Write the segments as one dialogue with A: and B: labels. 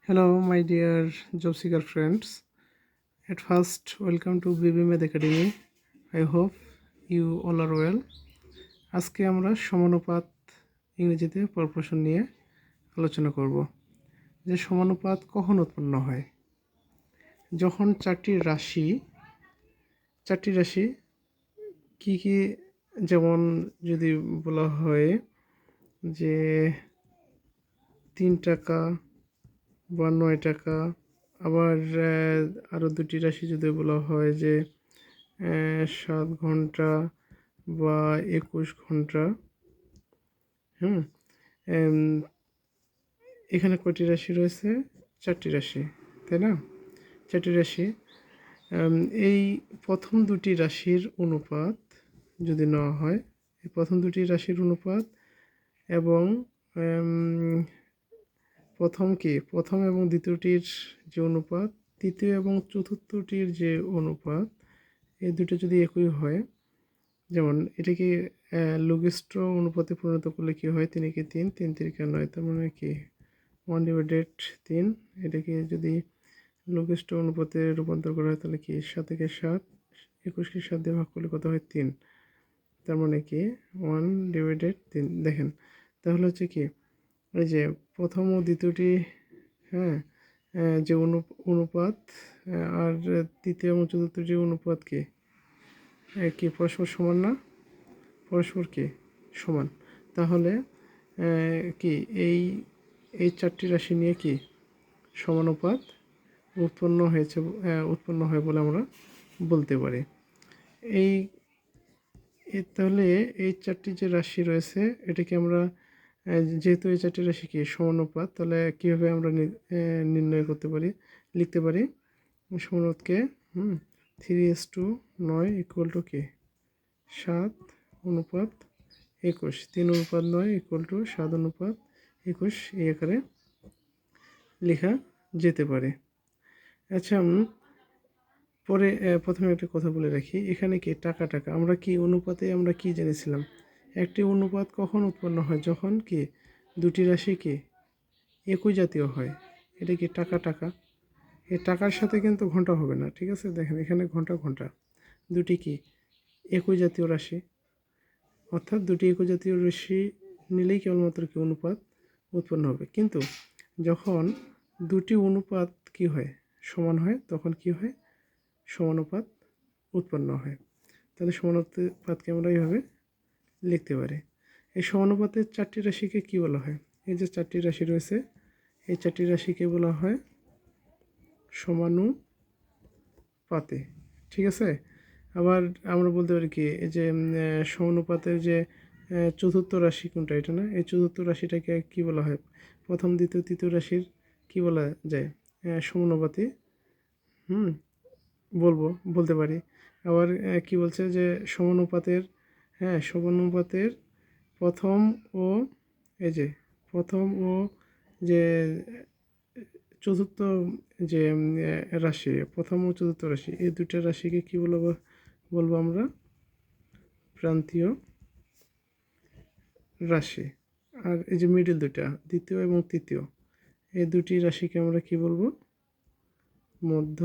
A: Hello, my dear job seeker friends. At first, welcome to BB Med Academy. I hope you all are well. আজকে আমরা সমানুপাত ইংরেজিতে proportion নিয়ে আলোচনা করব। যে সমানুপাত কখন উৎপন্ন হয়? যখন চারটি রাশি কি কি, যেমন যদি বলা হয় যে 3 টাকা বা 9 টাকা, আবার আরও দুটি রাশি যদি বলা হয় যে 7 ঘন্টা বা 21 ঘন্টা। এখানে কয়টি রাশি রয়েছে? 4টি রাশি, তাই না? 4টি রাশি। এই প্রথম দুটি রাশির অনুপাত যদি নেওয়া হয়, এই প্রথম দুটি রাশির অনুপাত এবং প্রথম এবং দ্বিতীয়টির যে অনুপাত, তৃতীয় এবং চতুর্থটির যে অনুপাত, এই দুটো যদি একই হয়, যেমন এটাকে লঘিষ্ঠ অনুপাতে পরিণত করলে কি হয়? 3 × 3, 3 × 3 = 9, তার মানে কি 1/3। এটাকে যদি লঘিষ্ঠ অনুপাতে রূপান্তর করা হয় তাহলে কি 7 × 7, 21 কে 7 দিয়ে ভাগ করলে কত হয়? 3। তার মানে কি 1/3। দেখেন, তাহলে হচ্ছে কি এই যে প্রথম ও দ্বিতীয়টি, যে অনুপাত, আর তৃতীয় এবং চতুর্থটি অনুপাত কি পরস্পর সমান না? পরস্পর কি সমান। তাহলে কি এই 4টি রাশি নিয়ে কি সমানুপাত উৎপন্ন হয় বলে আমরা বলতে পারি। তাহলে এই 4টি যে রাশি রয়েছে, এটাকে আমরা যেহেতু এই 4টি রাশি কি সমানুপাত, তাহলে কীভাবে আমরা নির্ণয় করতে পারি, লিখতে পারি? সমানুপাতকে 3:9 = কি 7:21, 3:9 = 7:21 এই আকারে লেখা যেতে পারে। আচ্ছা, পরে প্রথমে একটা কথা বলে রাখি, এখানে কি টাকা আমরা কি অনুপাতে আমরা কি জেনেছিলাম? একটি অনুপাত কখন উৎপন্ন হয়? যখন কি দুটি রাশি কি একই জাতীয় হয়। এটা কি টাকা। এই টাকার সাথে কিন্তু ঘন্টা হবে না, ঠিক আছে? দেখেন এখানে ঘন্টা দুটি কি একই জাতীয় রাশি, অর্থাৎ দুটি একই জাতীয় রাশি নিলেই কেবলমাত্র কি অনুপাত উৎপন্ন হবে। কিন্তু যখন দুটি অনুপাত কি হয়? সমান হয়, তখন কি হয়? সমানুপাত উৎপন্ন হয়। তাহলে সমানুপাতকে আমরা এইভাবে লিখতে পারি। এই সমানুপাতের 4টি রাশিকে কি বলা হয়? এই যে 4টি রাশি রয়েছে, এই 4টি রাশিকে বলা হয় সমানুপাতে, ঠিক আছে? আবার আমরা বলতে পারি কি, এই যে সমানুপাতের যে চতুর্থ রাশি কোনটা? এটা না? এই চতুর্থ রাশিটাকে কি বলা হয়? প্রথম, দ্বিতীয়, তৃতীয় রাশির কি বলা যায়? সমানুপাতি বলতে পারি। আবার কি বলছে যে সমানুপাতের প্রথম ও যে চতুর্থ যে রাশি, প্রথম ও চতুর্থ রাশি, এই দুটো রাশিকে কি বলবো আমরা? প্রান্তীয় রাশি। আর এই যে মিডল দুটা, দ্বিতীয় এবং তৃতীয়, এই দুটি রাশিকে আমরা কি বলবো? মধ্য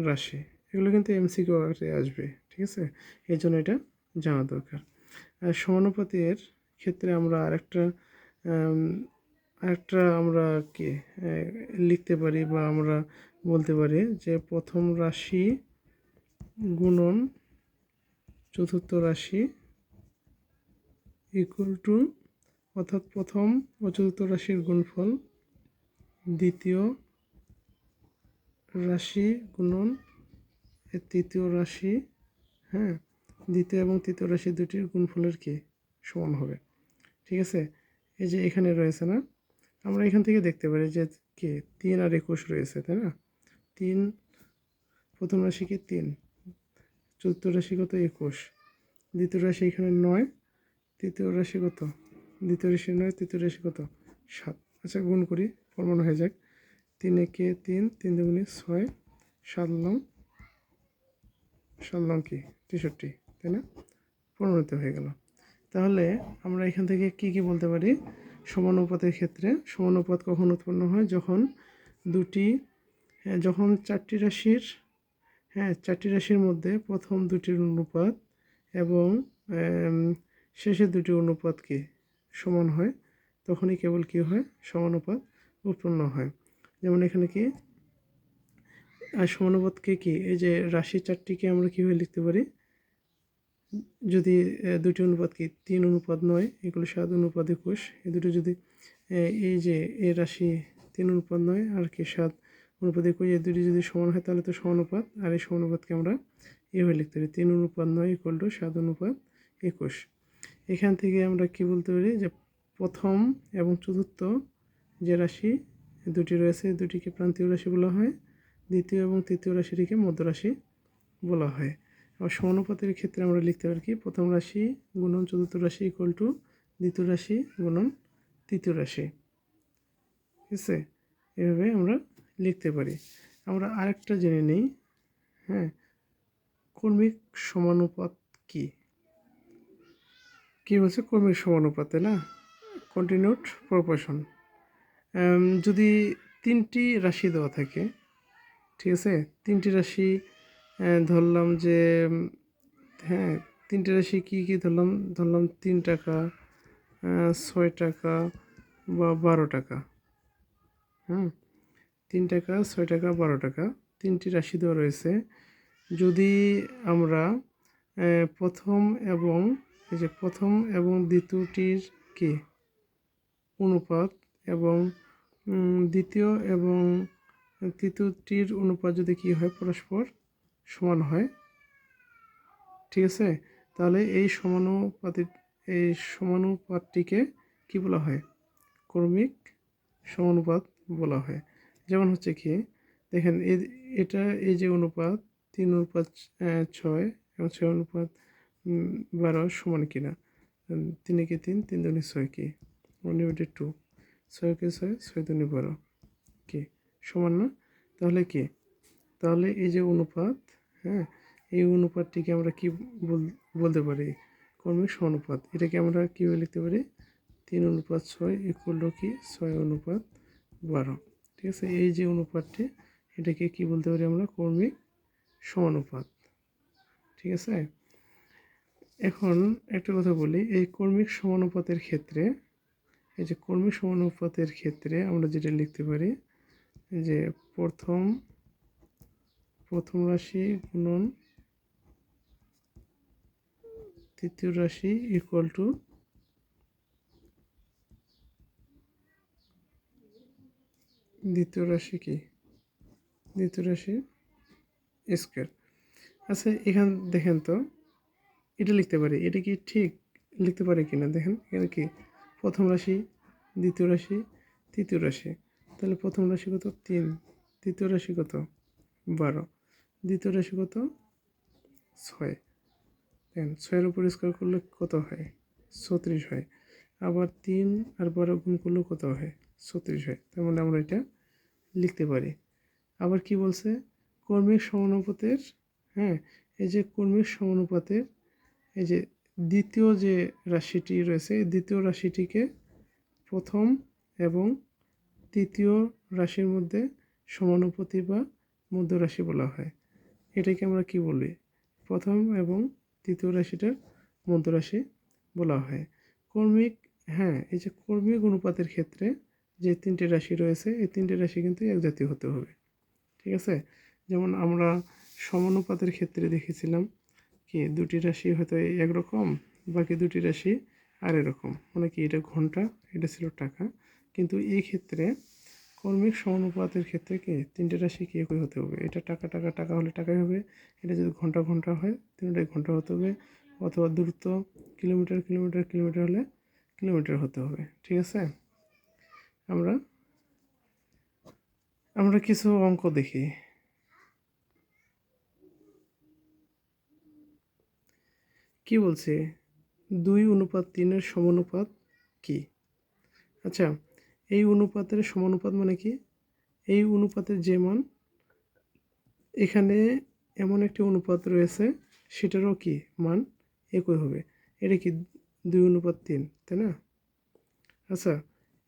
A: রাশি। এগুলো কিন্তু MCQ আসবে, ঠিক আছে? এই জন্য এটা জানা দরকার। আর সমানুপাতের ক্ষেত্রে আমরা আরেকটা আমরা কি লিখতে পারি বা আমরা বলতে পারি যে প্রথম রাশি গুণন চতুর্থ রাশি = অর্থাৎ প্রথম ও চতুর্থ রাশির গুণফল দ্বিতীয় রাশি গুণন তৃতীয় রাশি, দ্বিতীয় এবং তৃতীয় রাশি দুটির গুণফলের কি সমান হবে, ঠিক আছে? এই যে এখানে রয়েছে না, আমরা এখান থেকে দেখতে পারি যে কি 3 আর 21 রয়েছে, তাই না? 3, প্রথম রাশি কি 3, চতুর্থ রাশি কত? 21, দ্বিতীয় রাশি এখানে 9, তৃতীয় রাশি কত? দ্বিতীয় রাশি 9, তৃতীয় রাশি কত? 7। আচ্ছা, গুণ করি, প্রমাণ হয়ে যাক। 3 × 3, 3 × 2 = 6, 7 লং কি 63, তাই না? প্রমাণিত হয়ে গেল। তাহলে আমরা এখান থেকে কি বলতে পারি? সমানুপাতের ক্ষেত্রে সমানুপাত কখন উৎপন্ন হয়, যখন চারটি রাশির মধ্যে প্রথম দুটির অনুপাত এবং শেষের দুটির অনুপাত কি সমান হয়, তখনই কেবল কি হয়, সমানুপাত উৎপন্ন হয়। যেমন এখানে কি আর সমানুপাতকে কি এই যে রাশি চারটিকে আমরা কীভাবে লিখতে পারি, যদি দুটি অনুপাত কি 3:9 এগুলো 7:21, এই দুটো যদি এই যে এই রাশি 3:9 আর কি 7:21 এই দুটি যদি সমান হয় তাহলে তো সমানুপাত, আর এই সমানুপাতকে আমরা এভাবে লিখতে পারি 3:9 = 7:21। এখান থেকে আমরা কি বলতে পারি যে প্রথম এবং চতুর্থ যে রাশি দুটি রয়েছে দুটিকে প্রান্তীয় রাশি বলা হয়, দ্বিতীয় এবং তৃতীয় রাশিটিকে মধ্য রাশি বলা হয়। আবার সমানুপাতের ক্ষেত্রে আমরা লিখতে পারি কি প্রথম রাশি গুণন চতুর্থ রাশি = দ্বিতীয় রাশি গুণন তৃতীয় রাশি, ঠিক আছে, এভাবে আমরা লিখতে পারি। আমরা আরেকটা জেনে নিই, কর্মিক সমানুপাত কি বলছে, কর্মিক সমানুপাত, তাই না, কন্টিনিউড প্রপোর্শন। যদি তিনটি রাশি দেওয়া থাকে, ঠিক আছে, তিনটি রাশি ধরলাম যে তিনটি রাশি কী ধরলাম 3 টাকা, 6 টাকা বা 12 টাকা। 3 টাকা, 6 টাকা, 12 টাকা তিনটি রাশি দেওয়া রয়েছে। যদি আমরা প্রথম এবং দ্বিতীয়টির কি অনুপাত এবং দ্বিতীয় এবং তৃতীয়টির অনুপাত যদি কি হয়, পরস্পর সমান হয়, ঠিক আছে, তাহলে এই সমানুপাতটিকে কি বলা হয়, কর্মিক সমানুপাত বলা হয়। যেমন হচ্ছে কি দেখেন, এই যে অনুপাত 3:6 এবং 6:12 সমান কিনা, 3 × 3 = 3 × 6 কি 1/2, 6 × 6 = 6×2 কি সমান না, তাহলে এই যে অনুপাত, এই অনুপাতটিকে আমরা কি বলতে পারি, কর্মিক সমানুপাত। এটাকে আমরা কীভাবে লিখতে পারি, 3:6 = কি 6:12, ঠিক আছে, এই যে অনুপাতটি এটাকে কি বলতে পারি আমরা, কর্মিক সমানুপাত, ঠিক আছে। এখন একটা কথা বলি, এই কর্মিক সমানুপাতের ক্ষেত্রে আমরা যেটা লিখতে পারি যে প্রথম রাশি গুণন তৃতীয় রাশি = দ্বিতীয় রাশি স্কয়ার। আচ্ছা, এখান দেখেন তো এটা লিখতে পারি, এটা কি ঠিক লিখতে পারি কিনা, দেখেন এখানে কি প্রথম রাশি, দ্বিতীয় রাশি, তৃতীয় রাশি, তাহলে প্রথম রাশি কত 3, তৃতীয় রাশি কত 12, দ্বিতীয় রাশি কত 6, দেখেন 6-এর উপর স্কয়ার করলে কত হয়, 36 হয়। আবার 3 আর 12 গুণ করলে কত হয়, 36 হয়। তার মানে আমরা এটা লিখতে পারি। আবার কি বলছে, কর্মিক সমানুপাতের এই যে কর্মিক সমানুপাতের এই যে দ্বিতীয় যে রাশিটি রয়েছে, এই দ্বিতীয় রাশিটিকে প্রথম এবং তৃতীয় রাশির মধ্যে সমানুপাতি বা মধ্য রাশি বলা হয়। এটাকে আমরা কি বলি, প্রথম এবং তৃতীয় রাশিটার মধ্য রাশি বলা হয়। এই যে কর্মিক অনুপাতের ক্ষেত্রে যে তিনটি রাশি রয়েছে, এই তিনটি রাশি কিন্তু এক জাতীয় হতে হবে, ঠিক আছে। যেমন আমরা সমানুপাতের ক্ষেত্রে দেখেছিলাম কি দুটি রাশি হয়তো একরকম, বাকি দুটি রাশি আর এরকম, মানে কি এটা ঘন্টা, এটা ছিল টাকা, কিন্তু এই ক্ষেত্রে কর্মিক সমানুপাতের ক্ষেত্রে কি তিনটে রাশি কি একই হতে হবে, এটা টাকা টাকা টাকা হলে টাকাই হবে, এটা যদি ঘন্টা ঘন্টা হয় তিনটাই ঘন্টা হতে হবে, অথবা দূরত্ব কিলোমিটার কিলোমিটার কিলোমিটার হলে কিলোমিটার হতে হবে, ঠিক আছে। আমরা কিছু অঙ্ক দেখি। কি বলছে, 2:3 সমানুপাত কি। আচ্ছা, এই অনুপাতের সমানুপাত মানে কি, এই অনুপাতের যে মান এখানে এমন একটি অনুপাত রয়েছে সেটারও কি মান একই হবে, এটা কি 2:3, তাই না। আচ্ছা,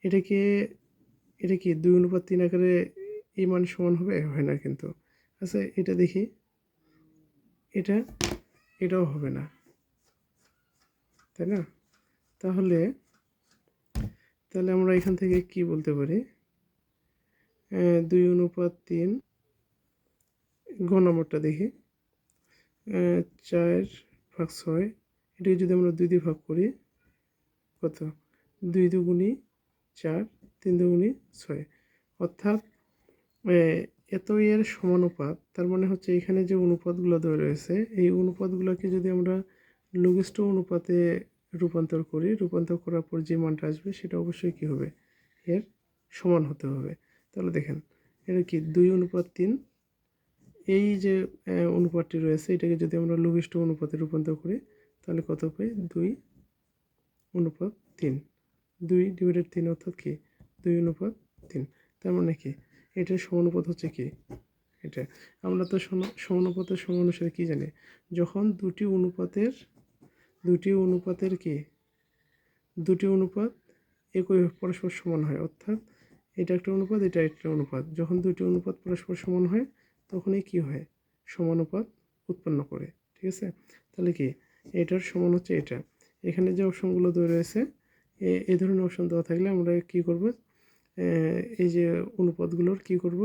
A: এটাকে এটা কি 2:3 আকারে এই মান সমান হবে? হয় না কিন্তু। আচ্ছা এটা দেখি, এটা এটাও হবে না, তাই না? তাহলে তাহলে আমরা এখান থেকে কি বলতে পারি? 2:3 গ নম্বরটা দেখি, 4/6, এটাকে যদি আমরা 2 দিয়ে ভাগ করি কত? 2 দুগুণী 4, 3 দুগুণী 6, অর্থাৎ এত এর সমানুপাত। তার মানে হচ্ছে এখানে যে অনুপাতগুলো দেওয়া রয়েছে এই অনুপাতগুলোকে যদি আমরা লঘিষ্ঠ অনুপাতে রূপান্তর করার পর যে মানটা আসবে সেটা অবশ্যই কী হবে? এর সমান হতে হবে। তাহলে দেখেন এটা কি 2:3, এই যে অনুপাতটি রয়েছে এটাকে যদি আমরা লঘিষ্ঠ অনুপাতে রূপান্তর করি তাহলে কত পাই? 2:3, 2/3 অর্থাৎ কি 2:3। তার মানে কি এটার সমানুপাত হচ্ছে কি এটা? আমরা তো সমানুপাতের সময় অনুসারে কী জানি? যখন দুটি অনুপাতের কি দুটি অনুপাত একই পরস্পর সমান হয়, অর্থাৎ এটা একটা অনুপাত এটা একটা অনুপাত, যখন দুটি অনুপাত পরস্পর সমান হয় তখনই কি হয়? সমানুপাত উৎপন্ন করে। ঠিক আছে? তাহলে কি এটার সমান হচ্ছে এটা। এখানে যে অপশনগুলো দেওয়া রয়েছে এই ধরনের অপশন দেওয়া থাকলে আমরা কি করব? এই যে অনুপাতগুলোর কি করব?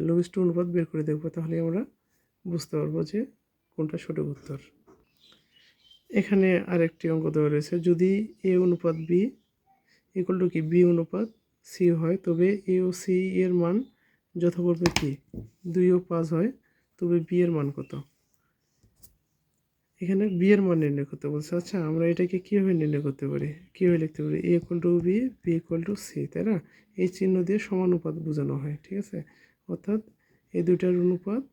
A: লঘিষ্ঠ অনুপাত বের করে দেখব, তাহলে আমরা বুঝতে পারবো যে কোনটা সঠিক উত্তর। এখানে আরেকটি অঙ্ক দেওয়া রয়েছে, যদি এ অনুপাত বি ইকুয়াল টু কি বি অনুপাত সি হয় তবে এ ও সি এর মান যথাক্রমে কি 2 ও 5 হয়, তবে বি এর মান কত? এখানে বি এর মান নির্ণয় করতে বলছে। আচ্ছা আমরা এটাকে কীভাবে নির্ণয় করতে পারি? কীভাবে লিখতে পারি? A equal to B, B equal to C, তাই না? এই চিহ্ন দিয়ে সমানুপাত বোঝানো হয়। ঠিক আছে? অর্থাৎ এই দুইটার অনুপাত,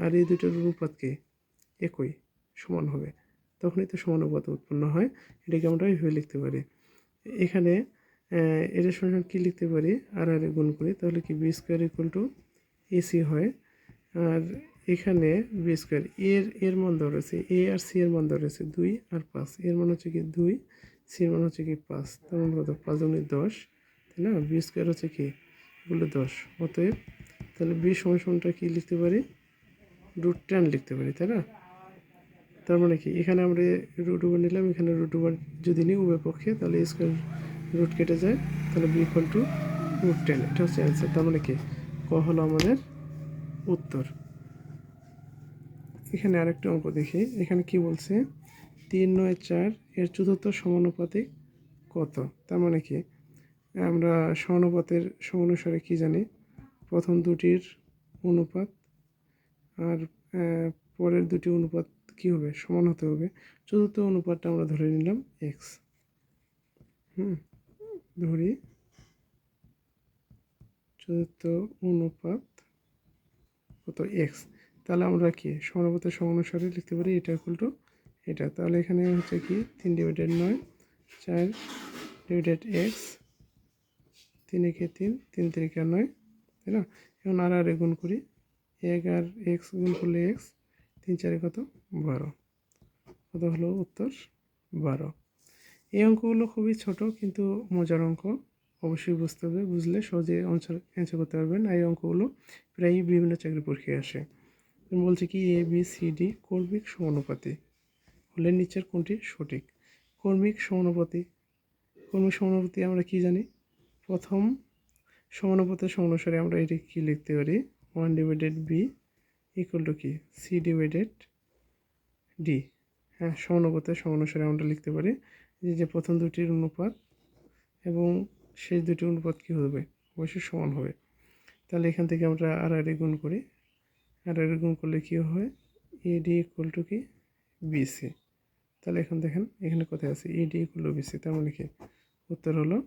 A: আর এই দুইটার অনুপাত কি একই সমান হবে, তখনই তো সমানুপাত উৎপন্ন হয়। এটাকে আমরা এইভাবে লিখতে পারি। এখানে এটার সঙ্গে কী লিখতে পারি? আর গুণ করি তাহলে কি B square equal to AC হয়। আর এখানে বি স্কোয়ার এর মান দেওয়া রয়েছে, এ আর সি এর মান দেওয়া রয়েছে 2 আর 5, এর মান হচ্ছে কি 2, সি এর মান হচ্ছে কি 5, তার মানে কত? 5 দুগুণে 10, তাই না? বি স্কোয়ার হচ্ছে কি এগুলো 10, অতএব তাহলে বি সমানটা কি লিখতে পারি? √10 লিখতে পারি, তাই না? তার মানে কি এখানে আমরা √ওভার নিলাম, এখানে √ওভার যদি নিই উভয় পক্ষে তাহলে স্কোয়ার রুট কেটে যায়, তাহলে বি ইকুয়াল টু √10, এটা হচ্ছে অ্যান্সার। তার মানে কি ক হলো আমাদের উত্তর। এখানে আরেকটা অঙ্ক দেখি, এখানে কি বলছে? 3, 9, 4 এর চতুর্থ সমানুপাতিক কত? তার মানে কি আমরা সমানুপাতের সমানুসারে কি জানি? প্রথম দুটির অনুপাত আর পরের দুটি অনুপাত কি হবে? সমান হতে হবে। চতুর্থ অনুপাতটা আমরা ধরে নিলাম এক্স। ধরি চতুর্থ অনুপাত কত? এক্স। তাহলে আমরা কি সমানুপাতের সমানুসারে লিখতে পারি এটা ইকুয়াল টু এটা। তাহলে এখানে হচ্ছে কি 3/9, 4/x, 3 একে 3, 3 3 9, তাই না? এখন আর গুণ করি, 1 আর এক্স গুণ করলে এক্স, 3 4 কত? 12, কত হলো উত্তর? 12। এই অঙ্কগুলো খুবই ছোট কিন্তু মজার অঙ্ক, অবশ্যই বুঝতে হবে, বুঝলে সহজে অ্যান্সার করতে পারবেন। এই অঙ্কগুলো প্রায়ই বিভিন্ন চাকরি পরীক্ষায় আসে। বলছে কি এ বি সি ডি কর্মিক সমানুপাতি হলে নিচের কোনটি সঠিক? কর্মিক সমানুপাতি আমরা কি জানি? প্রথম সমানুপাতের সমানুসারে আমরা এটি কি লিখতে পারি? 1/b ইকুয়াল টু কি c/d। সমানুপাতের সমানুসারে আমরা লিখতে পারি যে প্রথম দুটির অনুপাত এবং শেষ দুটি অনুপাত কী হবে? অবশ্যই সমান হবে। তাহলে এখান থেকে আমরা আর গুণ করি, আর গুণ করলে কী হয়? এডি ইকুয়াল টু কি বিসি। তাহলে এখন দেখেন এখানে কোথায় আছে? এডি ইকুয়াল টু বিসি, তার মানে কি উত্তর হলো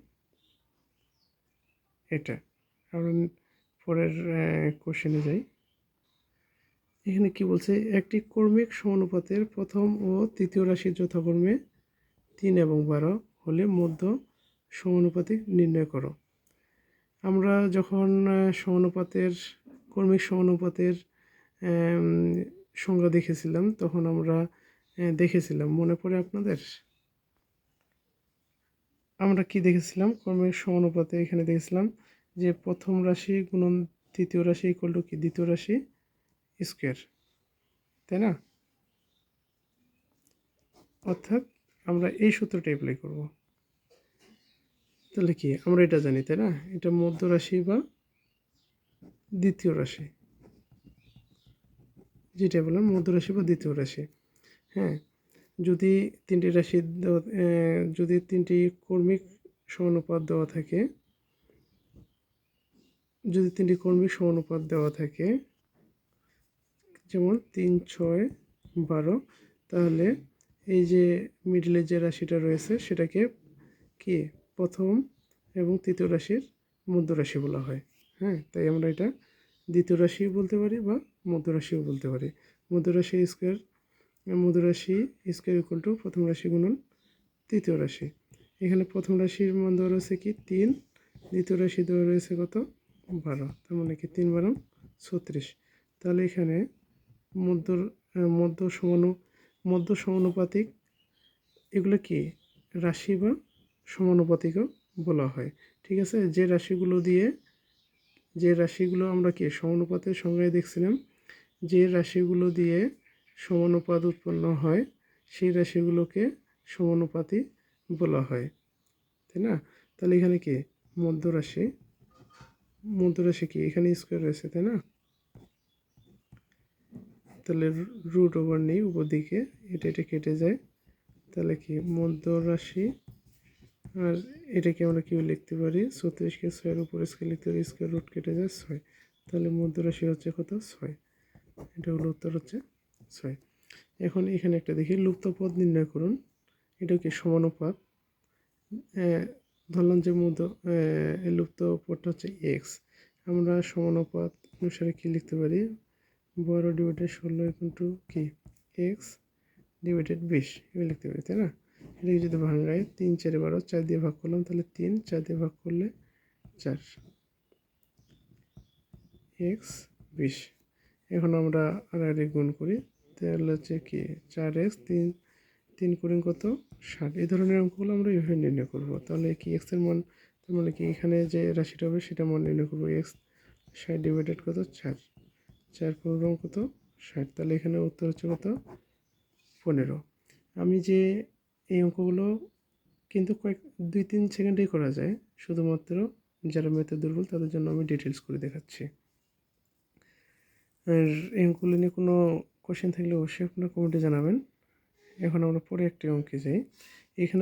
A: এটা। আমরা পরের কোশ্চেনে যাই। এখানে কি বলছে? একটি কর্মিক সমানুপাতের প্রথম ও তৃতীয় রাশি যথাক্রমে 3 এবং 12 হলে মধ্য সমানুপাতিক নির্ণয় করো। আমরা যখন কর্মিক সমানুপাতের সংজ্ঞা দেখেছিলাম তখন আমরা দেখেছিলাম, মনে পড়ে আপনাদের? আমরা কি দেখেছিলাম ক্রমিক সমানুপাতে এখানে দেখেছিলাম যে প্রথম রাশি গুণন তৃতীয় রাশি ইকুয়াল টু কি দ্বিতীয় রাশি স্কোয়ার, তাই না? অর্থাৎ আমরা এই সূত্রটা অ্যাপ্লাই করব। তাহলে কি আমরা এটা জানি, তাই না? এটা মধ্য রাশি বা দ্বিতীয় রাশি, যেটা বললাম মধ্য রাশি বা দ্বিতীয় রাশি। হ্যাঁ, যদি তিনটি রাশি যদি তিনটি কর্মিক সমানুপাত দেওয়া থাকে, যদি তিনটি কর্মিক সমানুপাত দেওয়া থাকে, যেমন 3, 6, 12, তাহলে এই যে মিডলে যে রাশিটা রয়েছে সেটাকে কি প্রথম এবং তৃতীয় রাশির মধ্য রাশি বলা হয়। হ্যাঁ, তাই আমরা এটা দ্বিতীয় রাশিও বলতে পারি বা মধ্য রাশিও বলতে পারি। মধ্য রাশি স্কোয়ার, মধ্য রাশি স্কোয়ার ইকুয়াল টু প্রথম রাশি গুণন তৃতীয় রাশি। এখানে প্রথম রাশির মান দেওয়া রয়েছে কি 3, দ্বিতীয় রাশি দেওয়া রয়েছে কত 12, তার মানে কি 3 12 36। তাহলে এখানে মধ্য মধ্য সমানুপাতিক এগুলো কি রাশি বা সমানুপাতিকও বলা হয়। ঠিক আছে, যে রাশিগুলো আমরা কি সমানুপাতের সংজ্ঞায় দেখছিলাম, যে রাশিগুলো দিয়ে সমানুপাত উৎপন্ন হয় সেই রাশিগুলোকে সমানুপাতি বলা হয়, তাই না? তাহলে এখানে কি মধ্য রাশি কি এখানে স্কোয়ার রয়েছে, তাই না? তাহলে রুট ওভার নেই উপর দিকে, এটা কেটে যায়। তাহলে কি মধ্য রাশি, আর এটাকে আমরা কি লিখতে পারি 36কে 6-এর উপর স্কোয়ার লিখতে পারি, স্কোয়ার রুট কেটে যায় 6। তাহলে মধ্য রাশি হচ্ছে কত 6, এটা হলো উত্তর হচ্ছে 6। এখন এখানে একটা দেখি লুপ্ত পদ নির্ণয় করুন। এটা কি সমানুপাত, ধরলাম যে লুপ্ত পদটা হচ্ছে এক্স, আমরা সমানুপাত অনুসারে কি লিখতে পারি 12/16 ইকুয়াল টু কি এক্স ডিভাইডেড 20 এভাবে লিখতে পারি, তাই না? এটাকে যদি ভাঙাই 3 4 12, 4 দিয়ে ভাগ করলাম, তাহলে 3, 4 দিয়ে ভাগ করলে 4, এক্স 20। এখন আমরা আর গুণ করি, তাহলে হচ্ছে কি 4x, 3 কুড়ি কত 60। এই ধরনের অঙ্কগুলো আমরা এইভাবে নির্ণয় করব। তাহলে কি এক্সের মান, তার মানে কি এখানে যে রাশিটা হবে সেটা মান নির্ণয় করবো, এক্স 60 ডিভাইডেড কত 4, 4 কত 60। তাহলে এখানে উত্তর হচ্ছে কত 15। আমি যে এই অঙ্কগুলো কিন্তু 2-3 সেকেন্ডেই করা যায়, শুধুমাত্র যারা ম্যাথে দুর্বল তাদের জন্য আমি ডিটেলস করে দেখাচ্ছি। আর এই অঙ্কগুলো নিয়ে কোনো কোশ্চেন থাকলে অবশ্যই আপনারা কমেন্টে জানাবেন। এখন আমরা পরে একটি অঙ্কে যাই। এখানে